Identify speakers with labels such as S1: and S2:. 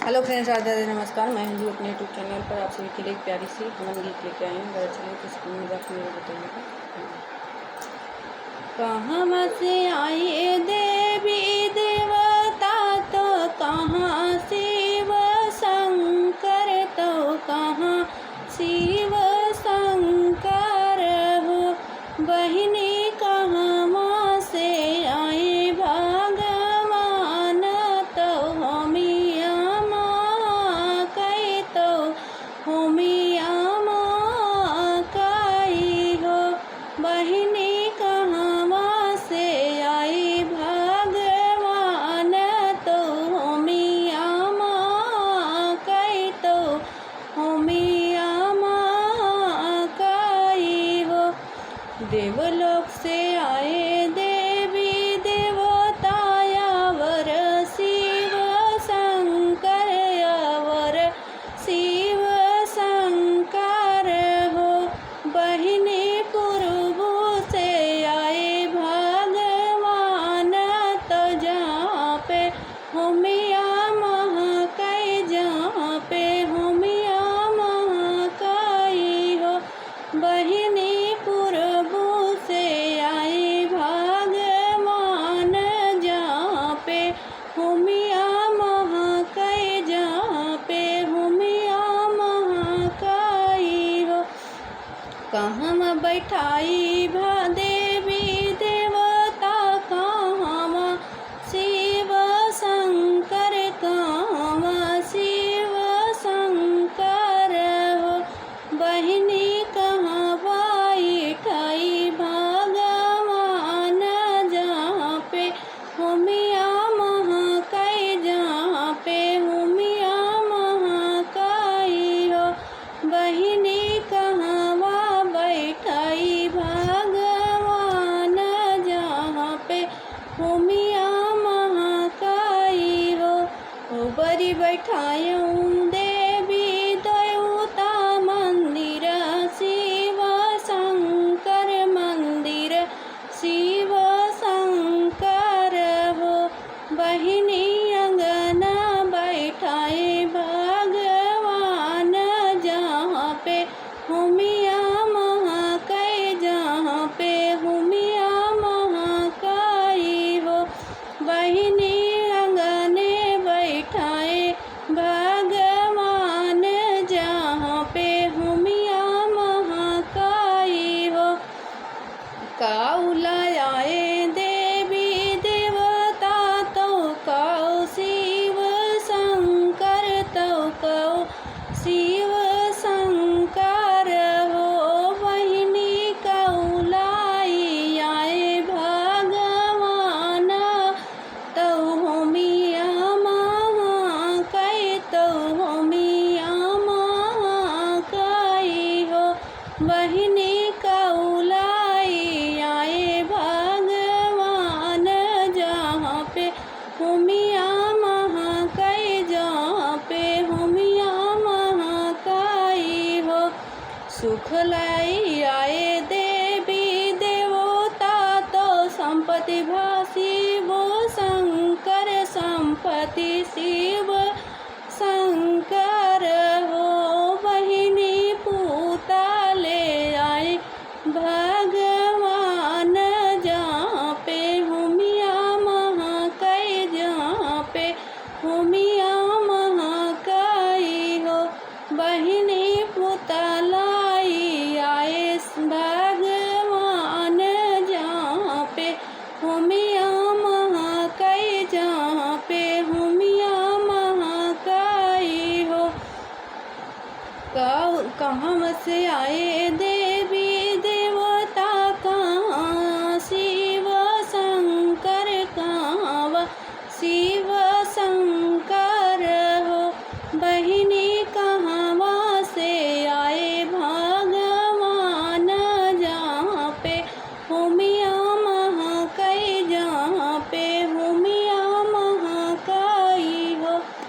S1: Hello friends, Radhe Radhe, नमस्कार। मैं हिंदू अपने यूट्यूब चैनल पर आप सभी के लिए एक प्यारी सी हवन गीत लेके आई हूँ। अगर चलिए तो स्क्रीन में जाकर मुझे बताइएगा। कहाँ से आई देवी देवता तो कहाँ शिव शंकर, तो कहाँ शिव शंकर हो। बहिनी कहाँ से आई भगवान, तो होमिया माँ कई, तो होमिया माँ कई हो। बहिनी कहाँ से आई भगवान, तो होमिया माँ कई, तो होमिया माँ कई हो। देवलोक से आए देवी देवता यावर शिव शंकर, यावर शिव शंकर हो। बहिनी पूर्व से आए भगवान, तो जहाँ पे होमिया महाकाई, जहाँ पे होमिया महाकाई हो। बहिनी पूर्व से आई भगवान, जहाँ पे होमिया महाकाई, जहाँ पे होमिया महाकाई हो। कहाँ बैठाई देवी देवता, कहाँ शिव शंकर, कहाँ शिव शंकर हो। बहिनी कहाँ बैठाई भगवान, जहाँ पे होमिया महाकाई, जहाँ पे होमिया महाकाई हो। बहिनी कहाँ बैठाई भगवान, जहाँ पे होमिया महाकाई हो। ऊपरी बैठायूं देवी देवता मंदिर, शिव शंकर मंदिर, शिव शंकर हो। बहिनी अंगना बैठाए भगवान, जहाँ पे होमिया महाकाई, जहाँ पे होमिया महाकाई हो। बहिनी अंगने बैठाए भगवान, जहाँ पे होमिया महाकाई हो। काउलाए देवी देवता, तो काउ शिव शंकर, तो काउ शिव शंकर हो। बहिनी काउलाई आए भगवान, तो होमिया महाकाई, तो होमिया महाकाई हो। बहिनी काउलाई आए भगवान, जहाँ पे होमिया महाकाई, जहाँ पे होमिया महाकाई हो। सुख लाई आए देवी देवता, तो संपत्ति शिव शंकर, संपत्ति शिव शंकर हो। बहिनी पूता ले आए भगवान, जहाँ पे होमिया महाकाई, जहाँ पे होमिया महाकाई हो। बहिनी पूता लाई आए भगवान, जहाँ पे होमिया महाकाई, जहाँ पे होमिया महाकाई हो। कहाँ से आए